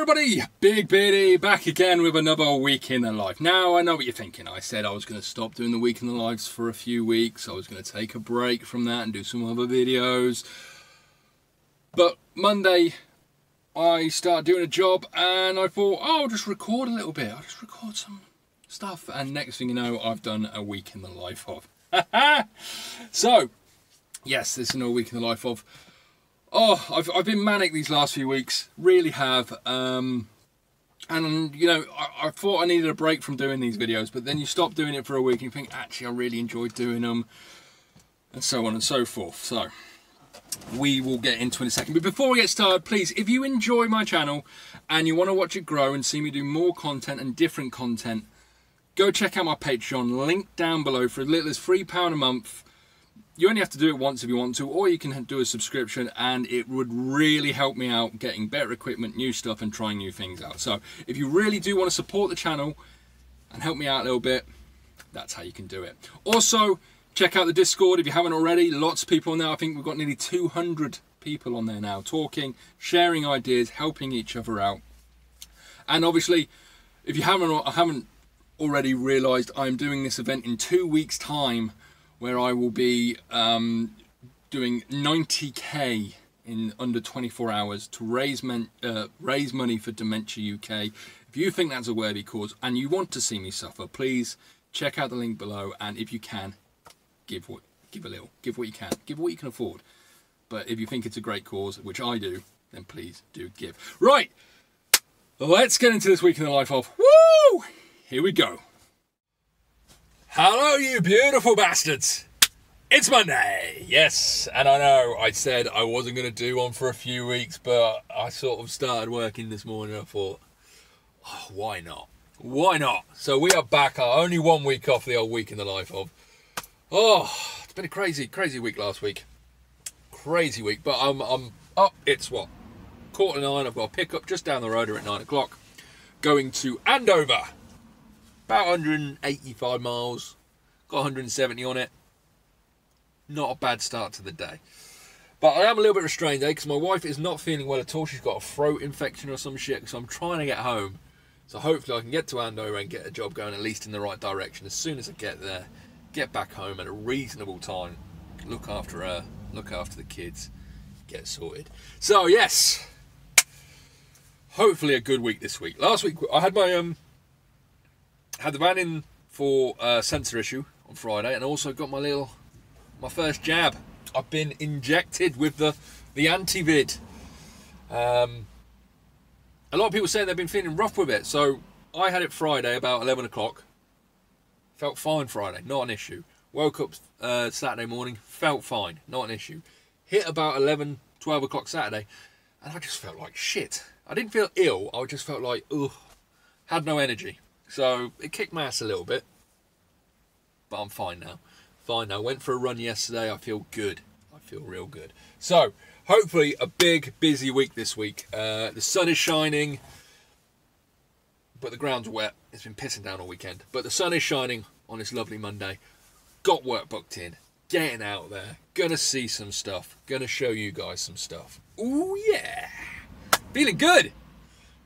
everybody, Big Beardy back again with another week in the life. Now I know what you're thinking. I said I was going to stop doing the week in the lives for a few weeks. I was going to take a break from that and do some other videos. But Monday I started doing a job and I thought, oh, I'll just record a little bit. I'll just record some stuff. And next thing you know, I've done a week in the life of. So, yes, this is another week in the life of. Oh, I've been manic these last few weeks, really have, and you know, I thought I needed a break from doing these videos, but then you stop doing it for a week and you think, actually I really enjoyed doing them, and so on and so forth. So, we will get into it in a second, but before we get started, please, if you enjoy my channel and you want to watch it grow and see me do more content and different content, go check out my Patreon, link down below. For as little as £3 a month. You only have to do it once if you want to, or you can do a subscription, and it would really help me out getting better equipment, new stuff, and trying new things out. So if you really do want to support the channel and help me out a little bit, that's how you can do it. Also, check out the Discord if you haven't already. Lots of people on there. I think we've got nearly 200 people on there now, talking, sharing ideas, helping each other out. And obviously, if you haven't already realised, I'm doing this event in 2 weeks' time, where I will be doing 90k in under 24 hours to raise money for Dementia UK. If you think that's a worthy cause and you want to see me suffer, please check out the link below, and if you can, give a little, give what you can, give what you can afford. But if you think it's a great cause, which I do, then please do give. Right, let's get into this week in the life of. Woo! Here we go. Hello, you beautiful bastards. It's Monday. Yes, and I know I said I wasn't going to do one for a few weeks, but I sort of started working this morning. I thought, oh, why not? Why not? So we are back. Only 1 week off the old week in the life of. Oh, it's been a crazy week last week. Crazy week, but I'm up. It's what? 9:15. I've got a pickup just down the road at 9 o'clock. Going to Andover. About 185 miles, got 170 on it. Not a bad start to the day. But I am a little bit restrained, because my wife is not feeling well at all. She's got a throat infection or some shit, so I'm trying to get home. So hopefully I can get to Andover and get a job going at least in the right direction. As soon as I get there, get back home at a reasonable time, look after her, look after the kids, get sorted. So yes, hopefully a good week this week. Last week I had my had the van in for sensor issue on Friday, and also got my first jab. I've been injected with the anti-vid. A lot of people saying they've been feeling rough with it, so I had it Friday about 11 o'clock. Felt fine Friday, not an issue. Woke up Saturday morning, felt fine, not an issue. Hit about 11, 12 o'clock Saturday, and I just felt like shit. I didn't feel ill, I just felt like, ugh, had no energy. So it kicked my ass a little bit, but I'm fine now. Fine now. Went for a run yesterday. I feel good. I feel real good. So hopefully a big, busy week this week. The sun is shining, but the ground's wet. It's been pissing down all weekend, but the sun is shining on this lovely Monday. Got work booked in. Getting out there. Gonna see some stuff. Gonna show you guys some stuff. Ooh yeah. Feeling good.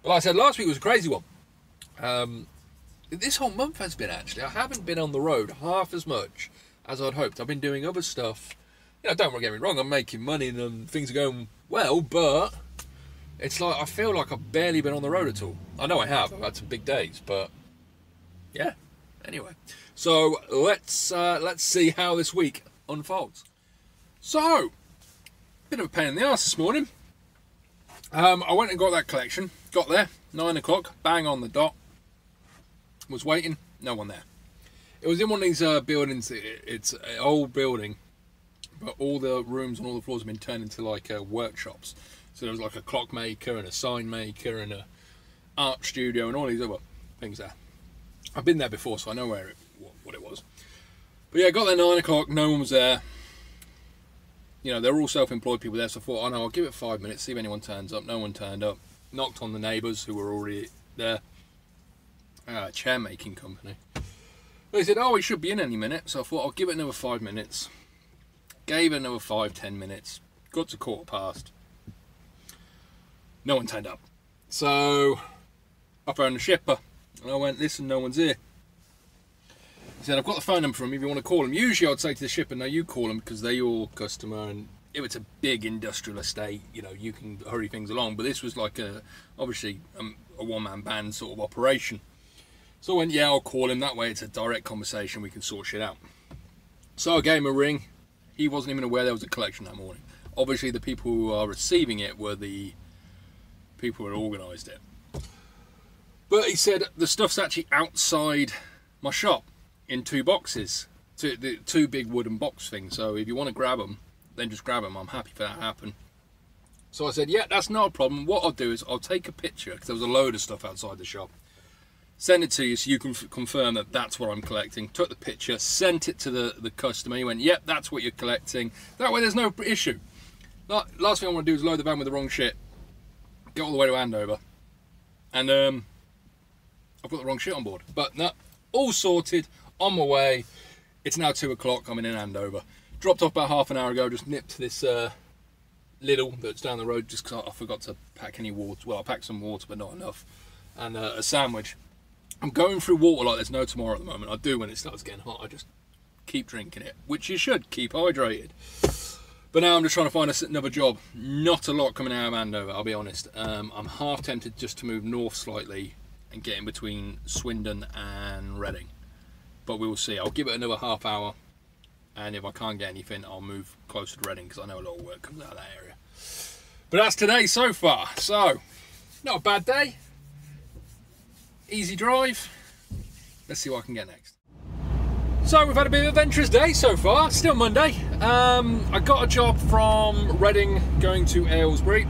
But like I said, last week was a crazy one. This whole month has been, actually. I haven't been on the road half as much as I'd hoped. I've been doing other stuff. You know, don't get me wrong, I'm making money and things are going well, but it's like I feel like I've barely been on the road at all. I know I have. I've had some big days, but yeah. Anyway, so let's see how this week unfolds. So, bit of a pain in the arse this morning. I went and got that collection. Got there, 9 o'clock, bang on the dot. Was waiting, no one there. It was in one of these buildings. It's an old building, but all the rooms and all the floors have been turned into like workshops. So there was like a clockmaker and a sign maker and a art studio and all these other things there. I've been there before, so I know what it was. But yeah, got there 9 o'clock, no one was there. You know, they're all self-employed people there, so I thought, oh no, I'll give it 5 minutes, see if anyone turns up. No one turned up. Knocked on the neighbours who were already there. Chair making company. They said, oh, he should be in any minute. So I thought, I'll give it another 5 minutes. Gave it another 5-10 minutes. Got to 15:15. No one turned up. So I phoned the shipper and I went, listen, no one's here. He said, I've got the phone number from him if you want to call him. Usually I'd say to the shipper, no, you call him because they're your customer, and if it's a big industrial estate, you know, you can hurry things along. But this was like obviously a one-man band sort of operation. So I went, yeah, I'll call him. That way it's a direct conversation, we can sort shit out. So I gave him a ring. He wasn't even aware there was a collection that morning. Obviously the people who are receiving it were the people who had organised it. But he said the stuff's actually outside my shop in 2 boxes, the 2 big wooden box things. So if you want to grab them, then just grab them. I'm happy for that to happen. So I said, yeah, that's not a problem. What I'll do is I'll take a picture, because there was a load of stuff outside the shop. Send it to you so you can confirm that that's what I'm collecting. Took the picture, sent it to the customer. He went, yep, that's what you're collecting. That way there's no issue. Last thing I want to do is load the van with the wrong shit, get all the way to Andover, and I've got the wrong shit on board. But no, all sorted, on my way. It's now 2 o'clock, I'm in Andover. Dropped off about half an hour ago, just nipped to this Lidl that's down the road just because I forgot to pack any water. Well, I packed some water, but not enough. And a sandwich. I'm going through water like there's no tomorrow at the moment. I do when it starts getting hot. I just keep drinking it, which you should, keep hydrated. But now I'm just trying to find another job. Not a lot coming out of Andover, I'll be honest. I'm half tempted just to move north slightly and get in between Swindon and Reading. But we will see. I'll give it another half hour. And if I can't get anything, I'll move closer to Reading because I know a lot of work comes out of that area. But that's today so far. So, not a bad day. Easy drive. Let's see what I can get next. So we've had a bit of an adventurous day so far. Still Monday. I got a job from Reading going to Aylesbury.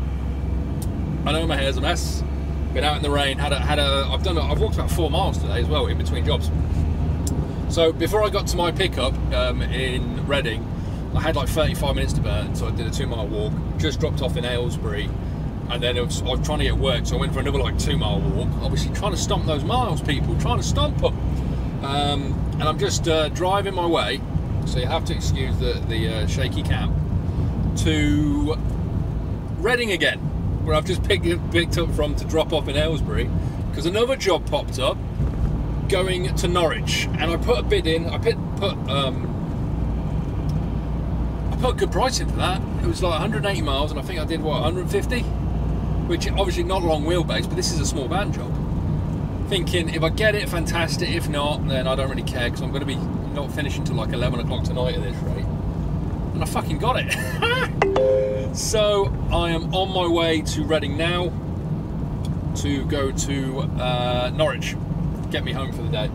I know my hair's a mess. Been out in the rain. I've walked about 4 miles today as well in between jobs. So before I got to my pickup in Reading, I had like 35 minutes to burn. So I did a 2-mile walk. Just dropped off in Aylesbury. And then I was trying to get work, so I went for another like 2-mile walk. Obviously trying to stomp those miles, people, trying to stomp them. And I'm just driving my way, so you have to excuse the shaky cam, to Reading again, where I've just picked up from to drop off in Aylesbury, because another job popped up going to Norwich, and I put a bid in. I put a good price in for that. It was like 180 miles, and I think I did what, 150. Which obviously not a long wheelbase, but this is a small van job. Thinking if I get it, fantastic. If not, then I don't really care because I'm going to be not finishing till like 11 o'clock tonight at this rate. And I fucking got it. So I am on my way to Reading now to go to Norwich, get me home for the day.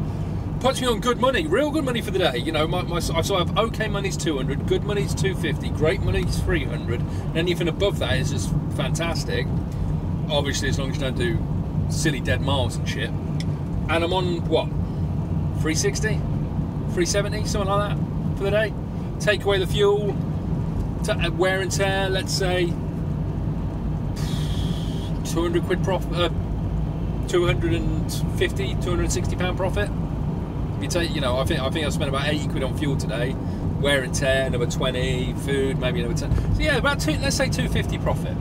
Puts me on good money, real good money for the day. You know, so I have okay money's 200, good money's 250, great money's 300, and anything above that is just fantastic. Obviously, as long as you don't do silly dead miles and shit. And I'm on, what, 360? 370? Something like that for the day. Take away the fuel, wear and tear, let's say 200 quid profit, 250, 260 pound profit. If you take, you know, I think I spent about 80 quid on fuel today. Wear and tear, another 20, food, maybe another 10. So yeah, about let's say 250 profit.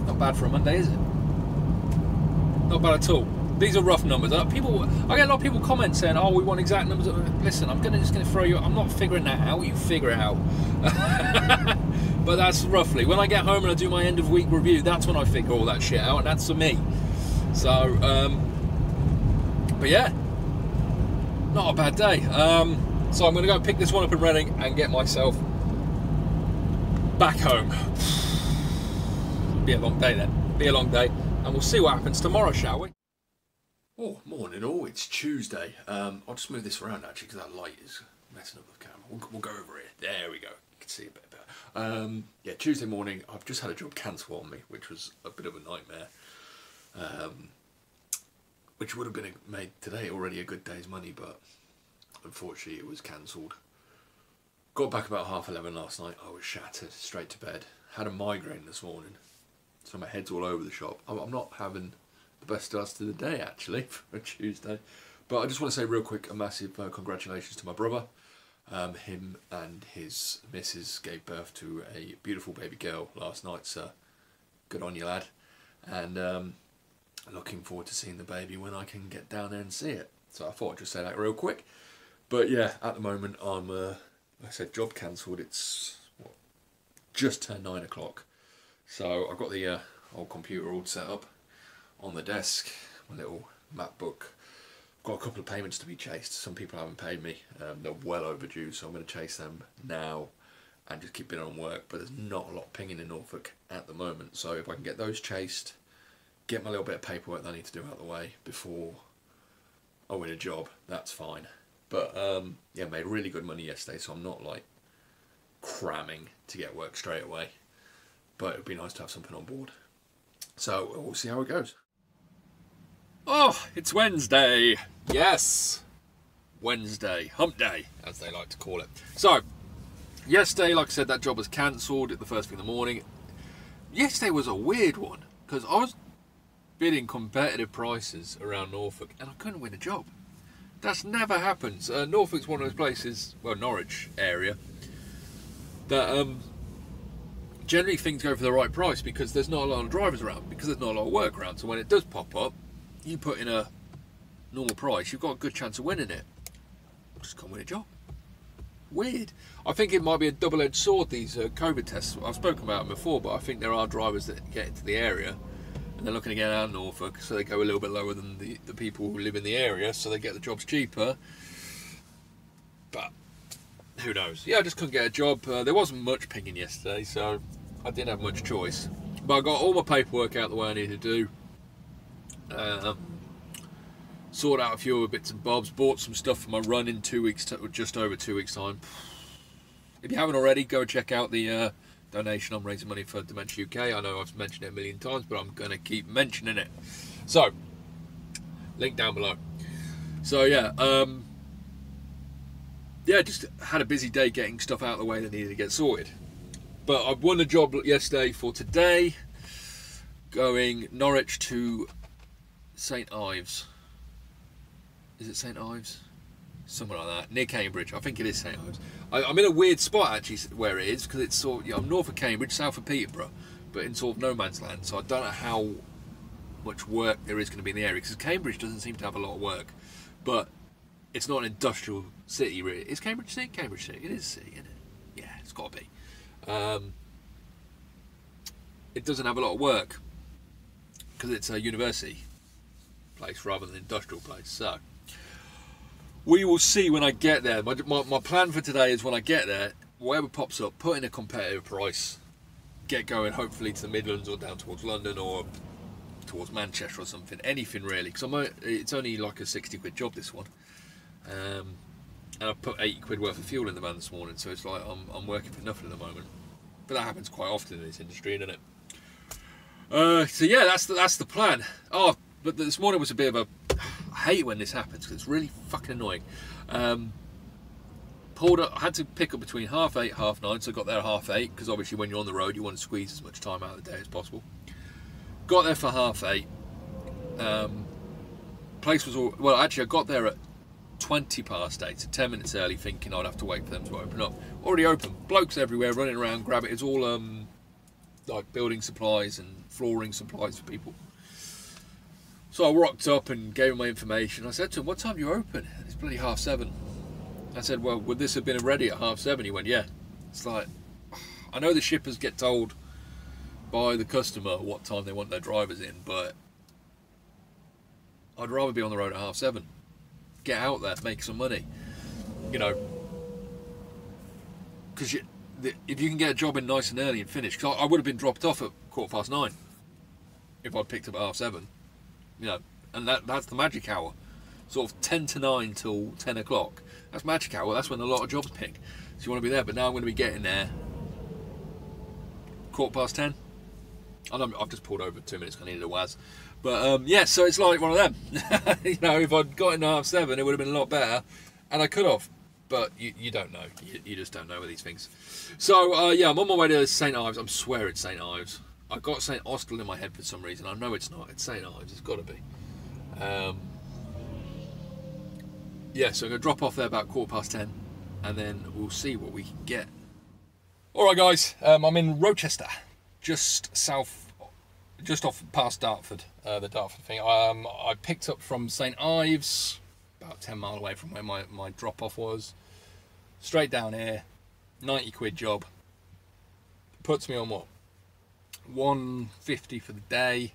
Not bad for a Monday, is it? Not bad at all. These are rough numbers. I get a lot of people comment saying, "Oh, we want exact numbers." Listen, I'm just gonna throw you. I'm not figuring that out. You figure it out. But that's roughly. When I get home and I do my end of week review, that's when I figure all that shit out, and that's for me. So, but yeah, not a bad day. So I'm gonna go pick this one up in Reading and get myself back home. Be a long day then. Be a long day, and we'll see what happens tomorrow, shall we? Oh, morning all. It's Tuesday. I'll just move this around actually because that light is messing up the camera. We'll go over here. There we go. You can see a bit better. Yeah, Tuesday morning. I've just had a job cancel on me, which was a bit of a nightmare. Which would have been made today already a good day's money, but unfortunately it was cancelled. Got back about 11:30 last night. I was shattered, straight to bed. Had a migraine this morning, so my head's all over the shop. I'm not having the best start to the day actually for a Tuesday, but I just want to say real quick a massive congratulations to my brother. Him and his missus gave birth to a beautiful baby girl last night, so good on you, lad. and looking forward to seeing the baby when I can get down there and see it. So I thought I'd just say that real quick. But yeah, at the moment I'm, like I said, job cancelled. It's what, just turned 9 o'clock. So I've got the old computer all set up on the desk, my little MacBook. Got a couple of payments to be chased. Some people haven't paid me. They're well overdue, so I'm going to chase them now and just keep it on work. But there's not a lot pinging in Norfolk at the moment. So if I can get those chased, get my little bit of paperwork that I need to do out of the way before I win a job, that's fine. But yeah, made really good money yesterday, so I'm not like cramming to get work straight away. But it would be nice to have something on board. So we'll see how it goes. Oh, it's Wednesday. Yes, Wednesday, hump day, as they like to call it. So, yesterday, like I said, that job was cancelled at the first thing in the morning. Yesterday was a weird one, because I was bidding competitive prices around Norfolk, and I couldn't win a job. That's never happens. Norfolk's one of those places, well, Norwich area, that generally things go for the right price because there's not a lot of drivers around, because there's not a lot of work around. So when it does pop up, you put in a normal price, you've got a good chance of winning it. Just can't win a job. Weird. I think it might be a double-edged sword, these COVID tests. I've spoken about them before, but I think there are drivers that get into the area and they're looking to get out of Norfolk, so they go a little bit lower than the people who live in the area, so they get the jobs cheaper. But who knows? Yeah, I just couldn't get a job. There wasn't much pinging yesterday, so I didn't have much choice. But I got all my paperwork out the way I needed to do. Sort out a few other bits and bobs, bought some stuff for my run in 2 weeks, just over 2 weeks time. If you haven't already, go check out the donation. I'm raising money for Dementia UK. I know I've mentioned it a million times, but I'm going to keep mentioning it. So, link down below. So yeah, yeah, just had a busy day getting stuff out of the way that needed to get sorted. But I won a job yesterday for today, going Norwich to St Ives. Is it St Ives? Somewhere like that, near Cambridge. I think it is St Ives. I'm in a weird spot actually where it is, because it's sort of, I'm north of Cambridge, south of Peterborough, but in sort of no man's land. So I don't know how much work there is going to be in the area, because Cambridge doesn't seem to have a lot of work, but it's not an industrial city really. Is Cambridge a city? Cambridge city. It is a city, isn't it? Yeah, it's got to be. It doesn't have a lot of work because it's a university place rather than an industrial place. So we will see when I get there. My plan for today is when I get there, whatever pops up, put in a competitive price, get going hopefully to the Midlands or down towards London or towards Manchester or something, anything really, because it's only like a 60 quid job, this one, and I put 80 quid worth of fuel in the van this morning, so it's like I'm working for nothing at the moment. But that happens quite often in this industry, doesn't it? So yeah, that's the plan. Oh, but this morning was a bit of a, I hate when this happens because it's really fucking annoying. Pulled up, I had to pick up between 8:30, 9:30, so I got there at 8:30, because obviously when you're on the road you want to squeeze as much time out of the day as possible. Got there for 8:30. Place was all, well, actually I got there at 8:20, so 10 minutes early, thinking I'd have to wait for them to open up. Already open, blokes everywhere running around, grab it. It's all like building supplies and flooring supplies for people. So I rocked up and gave him my information. I said to him, "What time do you open?" And it's bloody 7:30. I said, "Well, would this have been ready at 7:30? He went, "Yeah." It's like, I know the shippers get told by the customer what time they want their drivers in, but I'd rather be on the road at 7:30. Get out there, make some money, you know, because if you can get a job in nice and early and finish, because I would have been dropped off at 9:15 if I'd picked up at 7:30, you know, and that's the magic hour, sort of 10 to 9 till 10 o'clock. That's magic hour. That's when a lot of jobs ping, so you want to be there. But now I'm going to be getting there 10:15. I know I've just pulled over 2 minutes because I needed a waz. But yeah, so it's like one of them. You know, if I'd got in 7:30, it would have been a lot better, and I could have. But you don't know. You just don't know with these things. So yeah, I'm on my way to St Ives. I swear it's St Ives. I got St Austell in my head for some reason. I know it's not. It's St Ives. It's got to be. Yeah, so I'm going to drop off there about 10:15, and then we'll see what we can get. All right, guys. I'm in Rochester, just just off past Dartford, the Dartford thing. I picked up from St Ives, about 10 mile away from where my drop-off was. Straight down here, 90 quid job. Puts me on what? 150 for the day.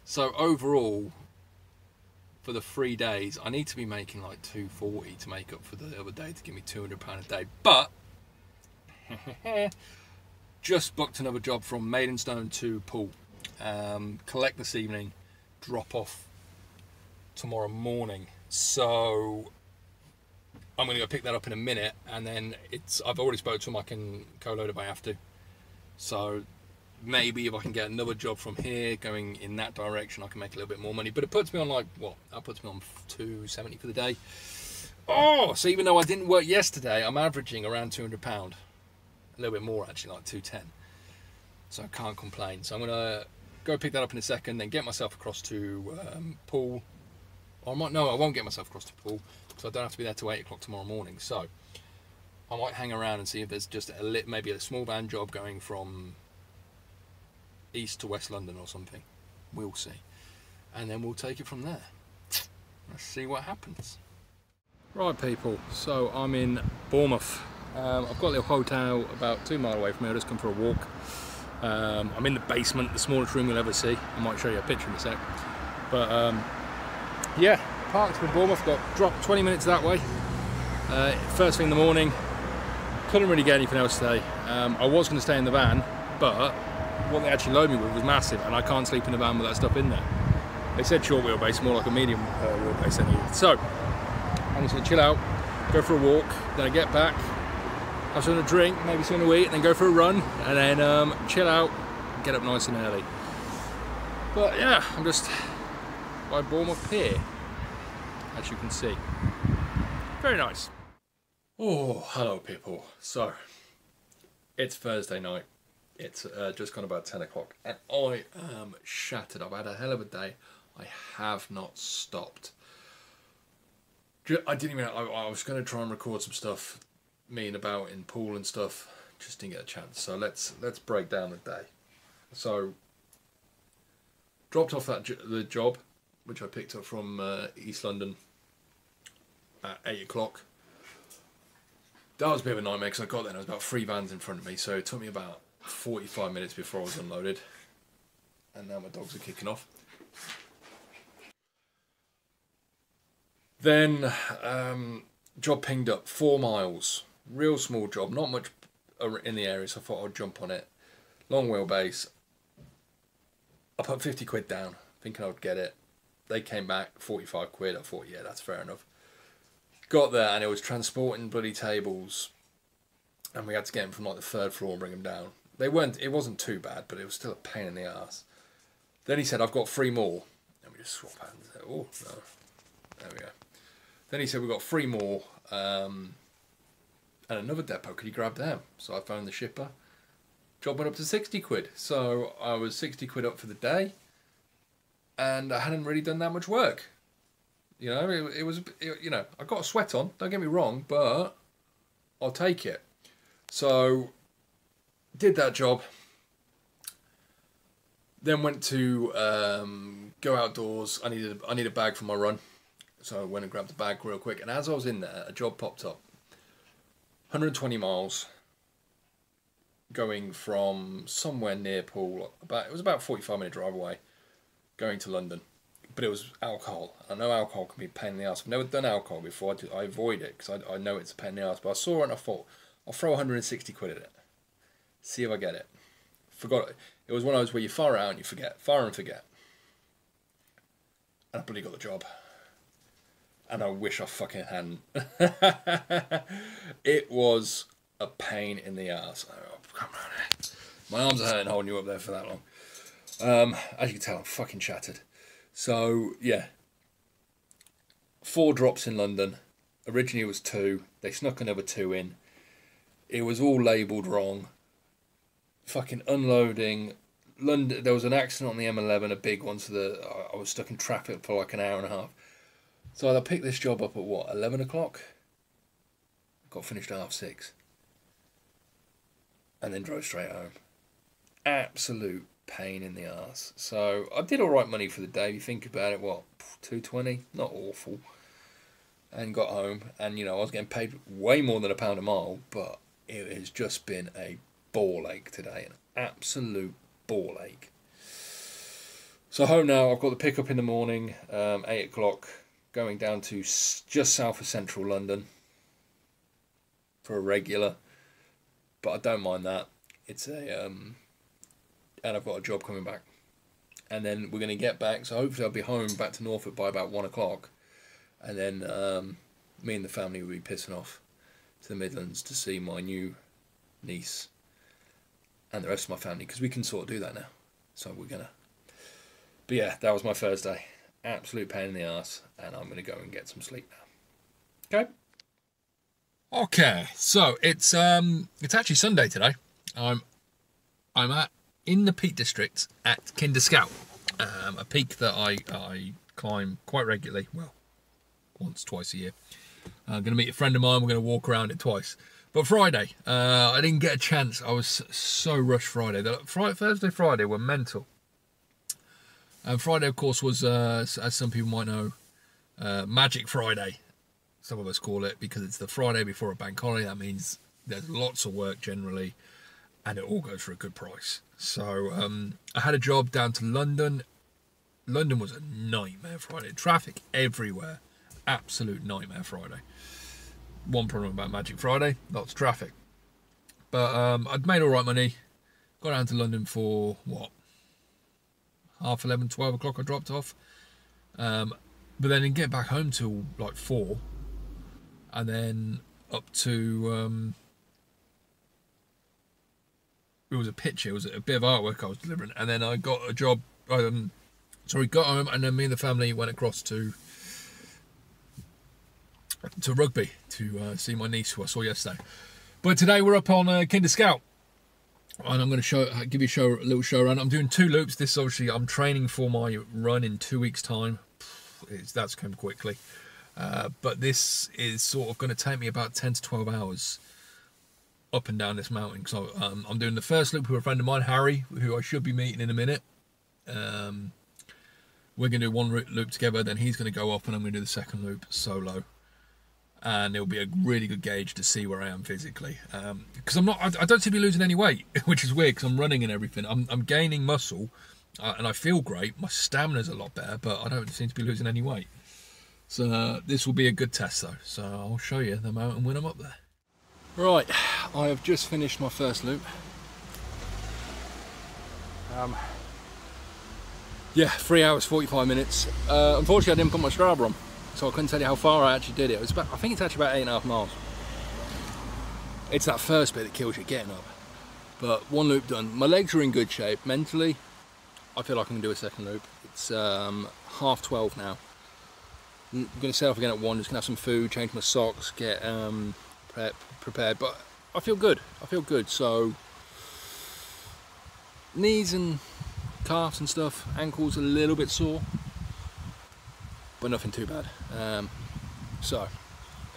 So overall, for the 3 days, I need to be making like 240 to make up for the other day to give me £200 a day. But just booked another job from Maidstone to Poole. Collect this evening, drop off tomorrow morning. So I'm going to go pick that up in a minute, and then I've already spoke to him. I can co-load if I have to. So maybe if I can get another job from here going in that direction, I can make a little bit more money. But it puts me on like what? That puts me on 270 for the day. Oh, so even though I didn't work yesterday, I'm averaging around £200. A little bit more actually, like 210. So I can't complain. So I'm gonna go pick that up in a second, then get myself across to Poole. Or I won't get myself across to Poole because I don't have to be there till 8 o'clock tomorrow morning. So I might hang around and see if there's just maybe a small van job going from east to West London or something. We'll see, and then we'll take it from there. Let's see what happens. Right, people. So I'm in Bournemouth. I've got a little hotel about 2 miles away from here. I'll just come for a walk. I'm in the basement, the smallest room you'll ever see. I might show you a picture in a sec. But yeah, parked in Bournemouth, got dropped 20 minutes that way. First thing in the morning, couldn't really get anything else today. I was going to stay in the van, but what they actually loaded me with was massive, and I can't sleep in the van with that stuff in there. They said short wheelbase, more like a medium wheelbase I needed. So I'm just going to chill out, go for a walk, then I get back, have something to drink, maybe something to eat, and then go for a run, and then chill out, get up nice and early. But yeah, I'm just by Bournemouth Pier, as you can see. Very nice. Oh, hello people. So, it's Thursday night. It's just gone about 10 o'clock, and I am shattered. I've had a hell of a day. I have not stopped. I didn't even. I was going to try and record some stuff, meeting about in Poole and stuff. Just didn't get a chance. So let's break down the day. So dropped off the job, which I picked up from East London at 8 o'clock. That was a bit of a nightmare because I got there and there was about 3 vans in front of me. So it took me about 45 minutes before I was unloaded. And now my dogs are kicking off. Then job pinged up 4 miles, real small job, not much in the area, so I thought I'd jump on it. Long wheelbase. I put 50 quid down, thinking I would get it. They came back 45 quid. I thought, yeah, that's fair enough. Got there and it was transporting bloody tables, and we had to get them from like the 3rd floor and bring them down. It wasn't too bad, but it was still a pain in the arse. Then he said, I've got 3 more. And we just swap hands. Oh no, there we go. Then he said, we've got 3 more, and another depot, could you grab them? So I phoned the shipper. Job went up to 60 quid. So I was 60 quid up for the day, and I hadn't really done that much work. You know, you know, I got a sweat on, don't get me wrong, but I'll take it. So, did that job. Then went to go outdoors. I need a bag for my run. So I went and grabbed the bag real quick, and as I was in there, a job popped up. 120 miles, going from somewhere near Poole. It was about a 45-minute drive away, going to London. But it was alcohol. I know alcohol can be a pain in the ass. I've never done alcohol before. I avoid it because I know it's a pain in the ass. But I saw it and I thought, I'll throw 160 quid at it. See if I get it. Forgot it. It was one of those where you fire out and you forget. Fire and forget. And I bloody got the job. And I wish I fucking hadn't. It was a pain in the ass. Oh, come on. My arms are hurting holding you up there for that long. As you can tell, I'm fucking shattered. So, yeah. 4 drops in London. Originally it was 2. They snuck another 2 in. It was all labelled wrong. Fucking unloading. London. There was an accident on the M11, a big one, so I was stuck in traffic for like an hour and a half. So I picked this job up at what, 11 o'clock? Got finished at 6:30. And then drove straight home. Absolute pain in the arse. So I did all right money for the day. If you think about it, what, $2.20? Not awful. And got home, and I was getting paid way more than £1 a mile, but it has just been a ball ache today, an absolute ball ache. So home now. I've got the pickup in the morning, 8 o'clock, going down to just south of central London for a regular, but I don't mind that. It's a and I've got a job coming back, and then we're going to get back. So hopefully I'll be home back to Norfolk by about 1 o'clock. And then me and the family will be pissing off to the Midlands to see my new niece and the rest of my family, because we can sort of do that now. So we're gonna. But yeah, that was my Thursday. Absolute pain in the arse, and I'm gonna go and get some sleep now. Okay. Okay, so it's actually Sunday today. I'm in the Peak District at Kinder Scout, a peak that I climb quite regularly. Well, once, twice a year. I'm going to meet a friend of mine. We're going to walk around it twice. But Friday, I didn't get a chance. I was so rushed Friday. Thursday, Friday were mental. And Friday, of course, was, as some people might know, Magic Friday. Some of us call it, because it's the Friday before a bank holiday. That means there's lots of work generally, and it all goes for a good price. So I had a job down to London. London was a nightmare Friday. Traffic everywhere. Absolute nightmare Friday. One problem about Magic Friday, lots of traffic. But I'd made all right money. Got down to London for what? 11:30, 12 o'clock I dropped off. But then didn't get back home till like 4. And then up to it was a picture, it was a bit of artwork I was delivering, and then I got a job. Got home, and then me and the family went across to rugby to see my niece, who I saw yesterday. But today we're up on Kinder Scout, and I'm going to give you a little show around. I'm doing 2 loops. This obviously I'm training for my run in 2 weeks' time. That's come quickly, but this is sort of going to take me about 10 to 12 hours up and down this mountain. So I'm doing the first loop with a friend of mine, Harry, who I should be meeting in a minute. We're going to do one loop together, then he's going to go up, and I'm going to do the second loop solo. And it'll be a really good gauge to see where I am physically. Because I don't seem to be losing any weight, which is weird, because I'm running and everything. I'm gaining muscle, and I feel great. My stamina's a lot better, but I don't seem to be losing any weight. So this will be a good test, though. So I'll show you the mountain when I'm up there. Right, I have just finished my first loop. Yeah, 3 hours, 45 minutes. Unfortunately, I didn't put my Strava on, so I couldn't tell you how far I actually did it. I think it's actually about 8.5 miles. It's that first bit that kills you, getting up. But one loop done. My legs are in good shape. Mentally, I feel like I can do a second loop. It's 12:30 now. I'm going to set off again at 1, just going to have some food, change my socks, get prepared. But I feel good. So knees and calves and stuff, ankles a little bit sore, but nothing too bad. So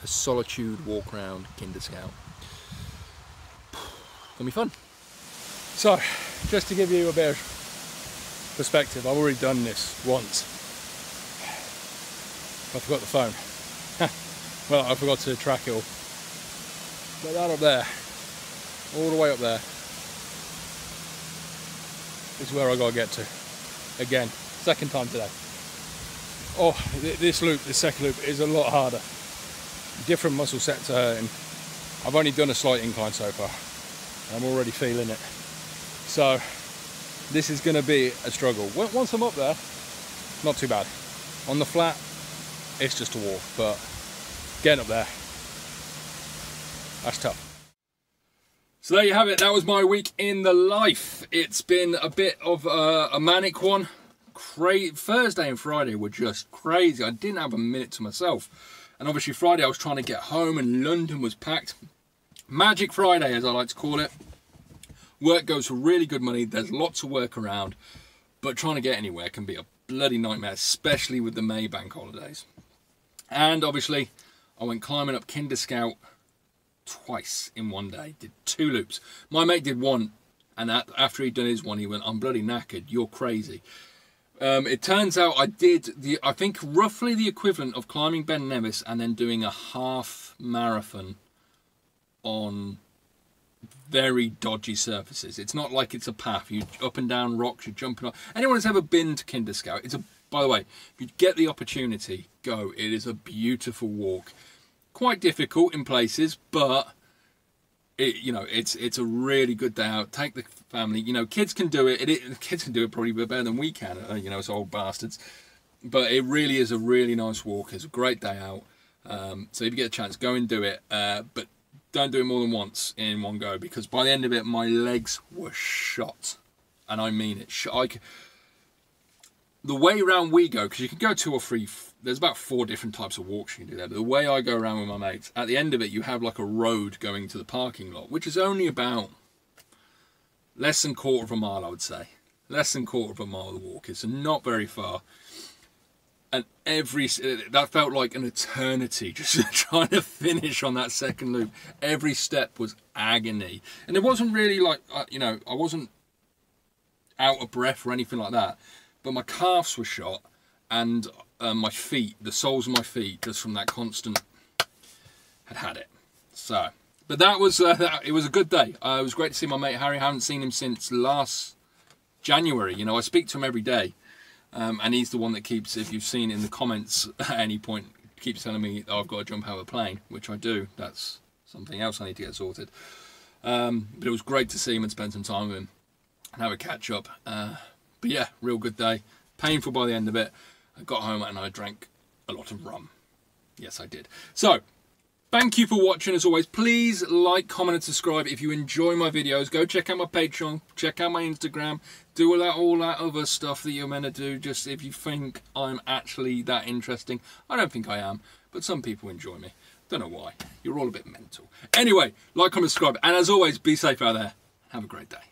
a solitude walk around Kinder Scout. Gonna be fun. So just to give you a bit of perspective, I've already done this once. I forgot the phone. Well, I forgot to track it all. But that up there, all the way up there, is where I gotta get to. Again, second time today. Oh, this loop, this second loop, is a lot harder. Different muscle sets are hurting. I've only done a slight incline so far. I'm already feeling it. So this is going to be a struggle. Once I'm up there, not too bad. On the flat, it's just a walk, but getting up there, that's tough. So there you have it. That was my week in the life. It's been a bit of a manic one. Thursday and Friday were just crazy. I didn't have a minute to myself. And obviously Friday I was trying to get home and London was packed. Magic Friday, as I like to call it. Work goes for really good money. There's lots of work around. But trying to get anywhere can be a bloody nightmare, especially with the May bank holidays. And obviously I went climbing up Kinder Scout twice in one day. Did 2 loops. My mate did 1. And after he'd done his one, he went, I'm bloody knackered, you're crazy. It turns out I did, I think, roughly the equivalent of climbing Ben Nevis and then doing a half marathon on very dodgy surfaces. It's not like it's a path. You up and down rocks, you're jumping up. Anyone who's ever been to Kinder Scout, by the way, if you get the opportunity, go. It is a beautiful walk. Quite difficult in places, but it's a really good day out. Take the family. Kids can do it. Kids can do it probably better than we can. It's old bastards. But it really is a really nice walk. It's a great day out. So if you get a chance, go and do it. But don't do it more than once in one go, because by the end of it, my legs were shot, and I mean it. The way around we go, because you can go 2 or 3. There's about 4 different types of walks you can do there. But the way I go around with my mates, at the end of it, you have like a road going to the parking lot, which is only about less than 1/4 of a mile, I would say. Less than 1/4 of a mile the walk is, so not very far. And that felt like an eternity, just trying to finish on that second loop. Every step was agony. And it wasn't really like, I wasn't out of breath or anything like that. But my calves were shot, and my feet, the soles of my feet, just from that constant, had it. So, but that was, it was a good day. It was great to see my mate Harry. I haven't seen him since last January. I speak to him every day. And he's the one that keeps, if you've seen in the comments at any point, keeps telling me I've got to jump out of a plane, which I do. That's something else I need to get sorted. But it was great to see him and spend some time with him and have a catch up. But yeah, real good day. Painful by the end of it. I got home and I drank a lot of rum. Yes, I did. So, thank you for watching as always. Please like, comment and subscribe if you enjoy my videos. Go check out my Patreon, check out my Instagram, do all that other stuff that you're meant to do, just if you think I'm actually that interesting. I don't think I am, but some people enjoy me. Don't know why. You're all a bit mental. Anyway, like, comment, subscribe, and as always, be safe out there. Have a great day.